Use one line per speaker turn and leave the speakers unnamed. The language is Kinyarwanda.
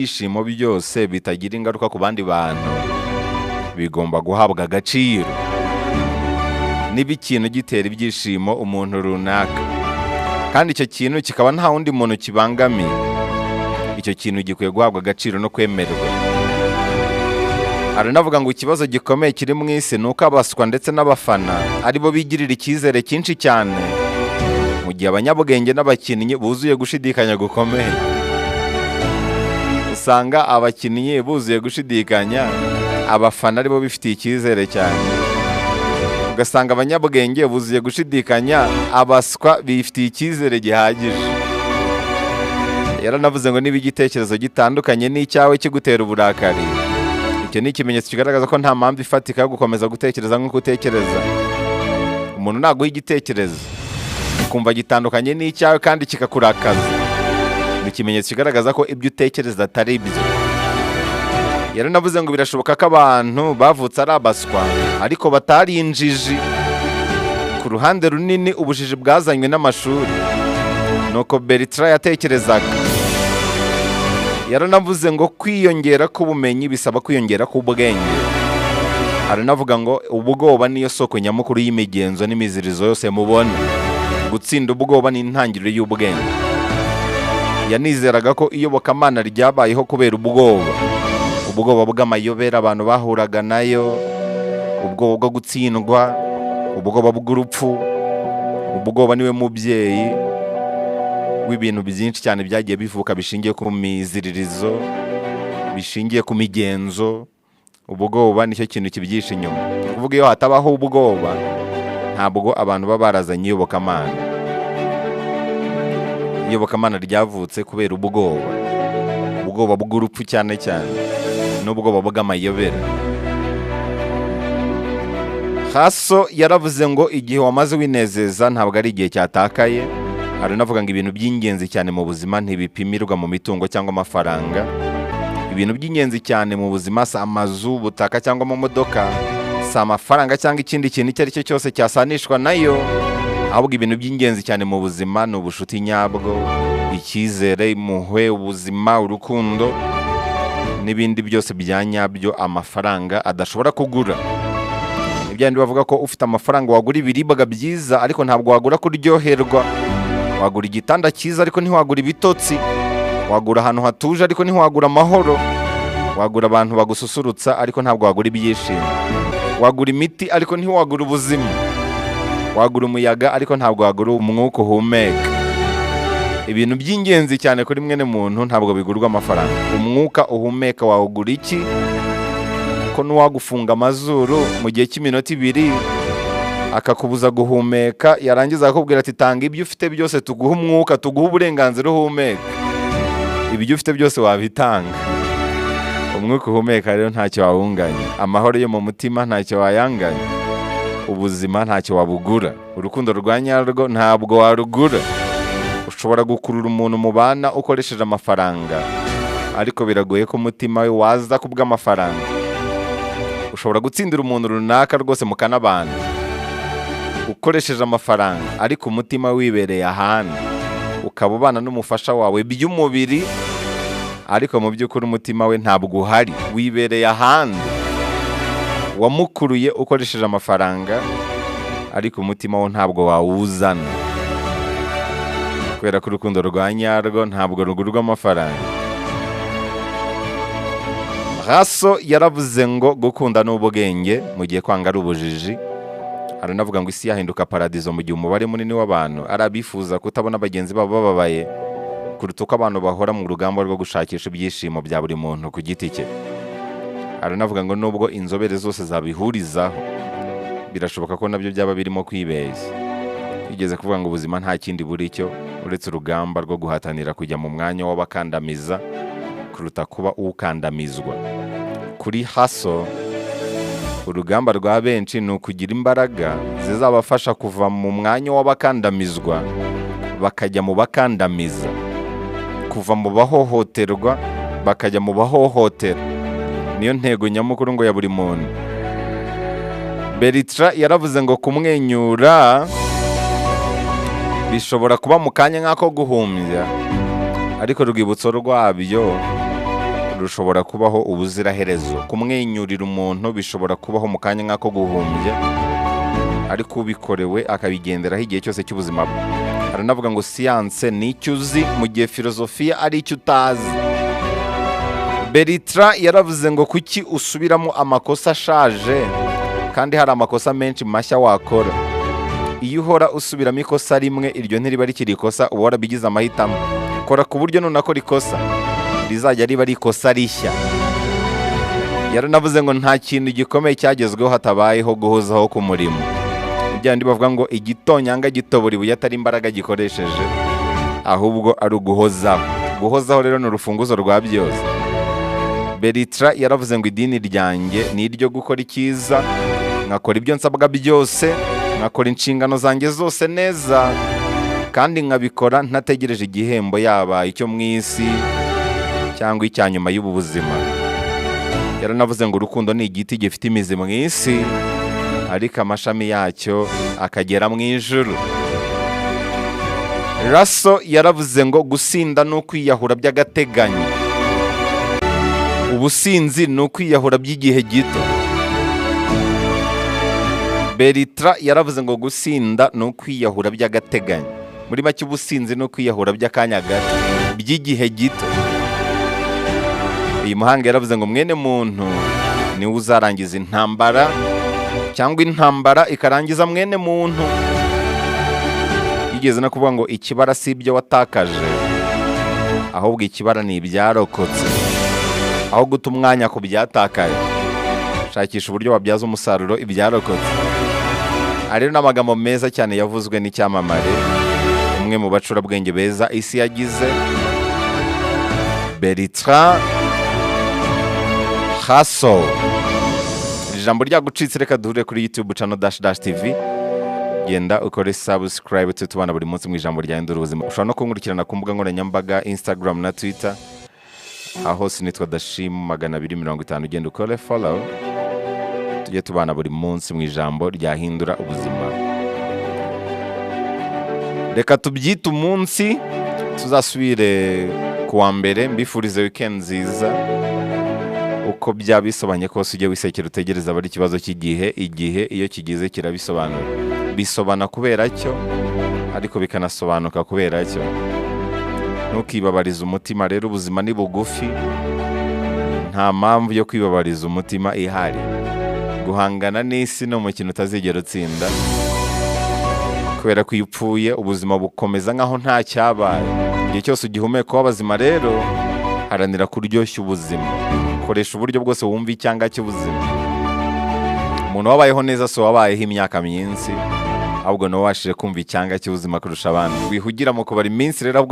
ibyishimo byose bitagira ingaruka ku bandi bantu bigomba guhabwa agaciro. Niba ikintu gitera ibyishimo umuntu runaka kandi icyo kintu kikaba nta wundi muntu kibangamiye, icyo kintu gikwiye guhabwa agaciro no kwemerwa. Aranavuga ngo ikibazo gikomeye kiri mu isi ni uko abaswa ndetse n'abafana aribo bigirira icyizere cyinshi cyane, mu gihe abanyabwenge n'abakinnyi buzuye gushidikanya gukomeye. Usanga abakinnyi buzuye gushidikanya, abafana aribo bifitiye icyizere cyane. Ugasanga abanyabwenge buzuye gushidikanya, abaswa bifitiye icyizere gihagije. Yaranavuze ngo niba igitekerezo gitandukanye n'icyawe kigutera uburakari, icyo ni ikimenyetso kigaragaza ko nta mpamvu ifatika yo gukomeza gutekereza nk'uko utekereza. Umuntu naguha igitekerezo ukumva gitandukanye n'icyawe kandi kikakurakaza, ni ikimenyetso kigaragaza ko ibyo utekereza atari byo. Yaranavuze ngo birashoboka ko abantu bavutse ari abaswa ariko batari injiji. Ku ruhande runini ubujiji bwazanywe n'amashuri, nuko Bertrand yatekerezaga. Yaranavuze ngo kwiyongera k'ubumenyi bisaba kwiyongera k'ubwenge. Aranavuga ngo ubwoba niyo soko nyamukuru y'imigenzo n'imizirizo yose mubona. Gutsinda ubwoba ni intangiriro y'ubwenge. Yanizeraga ko iyobokamana ryabayeho kubera ubwoba. Ubwoba bw'amayobera abantu bahuraga nayo, ubwoba bwo gutsindwa, ubwoba bw'urupfu. Ubwoba niwe mubyeyi w'ibintu byinshi cyane byagiye bivuka bishingiye ku miziririzo, bishingiye ku migenzo. Ubwoba nicyo kintu kibyihishe inyuma. Kuvuga iyo hatabaho ubwoba, ntabwo abantu baba barazanye iyobokamana. Iyobokamana ryavutse kubera ubwoba, ubwoba bw'urupfu cyane cyane, n'ubwoba bw'amayobera. Haso yaravuze ngo igihe wamaze winezeza ntabwo ari igihe cyatakaye. Aranavuga ngo ibintu by'ingenzi cyane mu buzima ntibipimirwa mu mitungo cyangwa amafaranga. Ibintu by'ingenzi cyane mu buzima si amazu, ubutaka cyangwa amamodoka, si amafaranga cyangwa ikindi kintu icyo ari cyo cyose cyasanishwa nayo. Ahubwo ibintu by'ingenzi cyane mu buzima ni ubushuti nyabwo, icyizere, impuhwe, ubuzima, urukundo n'ibindi byose bya nyabyo amafaranga adashobora kugura. Ibyandi bavuga ko ufite amafaranga wagura ibiribwa byiza ariko ntabwo wagura kuryoherwa. Wagura igitanda cyiza ariko ntiwagura ibitotsi. Wagura ahantu hatuje ariko ntiwagura amahoro. Wagura abantu bagususurutsa ariko ntabwo wagura ibyishimo. Wagura imiti ariko ntiwagura ubuzima. Wagura umuyaga ariko ntabwo wagura umwuka uhumeka. Ibintu by'ingenzi cyane kuri mwene muntu ntabwo bigurwa amafaranga. Umwuka uhumeka wawugura iki? Ko n'uwagufunga amazuru mu gihe cy'iminota 2 akakubuza guhumeka, yarangiza akakubwira ati tanga ibyo ufite byose tuguhe umwuka, tuguhe uburenganzira uhumeka. Ibyo ufite byose wabitanga. Umwuka uhumeka rero ntacyo wawunganya. Amahoro yo mu mutima ntacyo wayanganya. Ubuzima ntacyo wabugura. Urukundo rwa nyarwo ntabwo warugura. Ushobora gukurura umuntu mubana ukoresheje amafaranga, ariko biragoye ko umutima we waza kubw'amafaranga. Ushobora gutsindira umuntu runaka rwose mukanabana ukoresheje amafaranga, ariko umutima wibereye ahandi. Ukaba ubana n'umufasha wawe by'umubiri, ariko mu by'ukuri umutima we ntabwo uhari, wibereye ahandi. Wamukuruye ukoresheje amafaranga, ariko umutima we ntabwo wawuzana. Kubera ko urukundo rwa nyarwo ntabwo rugurwa amafaranga. Haso yaravuze ngo gukunda n'ubwenge mu gihe kwanga ari ubujiji. Aranavuga ngo isi yahinduka paradizo mu gihe umubare munini w'abantu arabifuza kutabona bagenzi babo bababaye, kuruta uko abantu bahora mu rugamba rwo gushakisha ibyishimo bya buri muntu ku giti cye. Aranavuga ngo nubwo inzobere zose zabihurizaho, birashoboka ko nabyo byaba birimo kwibeshya. Yigeze kuvuga ngo ubuzima nta kindi buri cyo uretse urugamba rwo guhatanira kujya mu mwanya w'abakandamiza kuruta kuba ukandamizwa. Kuri Haso, urugamba rwa benshi ni ukugira imbaraga zizabafasha kuva mu mwanya w'abakandamizwa bakajya mu bakandamiza, kuva mu bahohoterwa bakajya mu bahohotera. Niyo ntego nyamukuru ngo ya buri muntu. Bertrand yaravuze ngo kumwenyura bishobora kuba mu kanya nk'ako guhumbya, ariko urwibutso rwabyo rushobora kubaho ubuziraherezo. Kumwenyurira umuntu bishobora kubaho mu kanya nk'ako guhumbya, ariko ubikorewe akabigenderaho igihe cyose cy'ubuzima bwe. Aranavuga ngo siyanse ni icyo uzi, mu gihe filozofiya ari icyo utazi. Bertrand yaravuze ngo kuki usubiramo amakosa ashaje kandi hari amakosa menshi mashya wakora. Iyo uhora usubiramo ikosa rimwe, iryo ntiriba rikiri ikosa, uba warabigize amahitamo. Kora ku buryo nunakora ikosa rizajya riba ari ikosa rishya. Yaranavuze ngo nta kintu gikomeye cyagezweho hatabayeho guhozaho ku murimo. Byandi bavuga ngo igitonyanga gitobora ibuye atari imbaraga gikoresheje, ahubwo ari uguhozaho. Guhozaho rero ni urufunguzo rwa byose. Bertrand yaravuze ngo idini ryanjye ni iryo gukora icyiza, nkakora ibyo nsabwa byose, nkakora inshingano zanjye zose neza, kandi nkabikora ntategereje igihembo, yaba icyo mu isi cyangwa icya nyuma y'ubu buzima. Yaranavuze ngo urukundo ni igiti gifite imizi mu isi, ariko amashami yacyo akagera mu ijuru. Raso yaravuze ngo gusinda ni ukwiyahura by'agateganyo. Ubusinzi ni ukwiyahura by'igihe gito. Bertrand yaravuze ngo gusinda ni ukwiyahura by'agateganyo. Muri make ubusinzi ni ukwiyahura by'akanya gato, by'igihe gito. Uyu muhanga yaravuze ngo mwene muntu niwe uzarangiza intambara, cyangwa intambara ikarangiza mwene muntu. Yigeze no kuvuga ngo ikibara si ibyo watakaje, ahubwo ikibara ni ibyarokotse. Aho guta umwanya ku byatakaye, shakisha uburyo wabyaza umusaruro ibyarokotse. Ari n'amagambo meza cyane yavuzwe n'icyamamare, umwe mu bacurabwenge beza isi yagize, Bertrand Russell. Ijambo ryagucitse, reka duhure kuri YouTube channel _TV. Genda ukore subscribe tubana buri munsi mu ijambo ryahindura ubuzima. Ushobora no kunkurikirana ku mbuga nkoranyambaga Instagram na Twitter, aho sinitwa Dashimu 250. Genda ukore follow, tujye tubana buri munsi mu ijambo ryahindura ubuzima. Reka tubyite umunsi, tuzasubire kuwa mbere. Mbifurize weekend nziza. Uko byabisobanye kose ujye wisekera utegereza bari ikibazo cy'igihe. Igihe iyo kigize kirabisobanura. Bisobana kubera cyo, ariko bikanasobanuka kubera cyo. Ntukibabarize umutima rero, ubuzima ni bugufi, nta mpamvu yo kwibabariza umutima ihari. Guhangana n'isi no mu kintu utazigera utsinda, kubera ko iyo upfuye ubuzima bukomeza nkaho nta cyabaye. Igihe cyose ugihumeka w'abazima rero, haranira kuryoshya ubuzima. Koresha uburyo bwose wumva icyanga cy'ubuzima. Umuntu wabayeho neza so wabayeho imyaka myinshi, ahubwo nawe washije kumva icyanga cy'ubuzima kurusha abandi. Wihugira mu kubara iminsi rero, ahubwo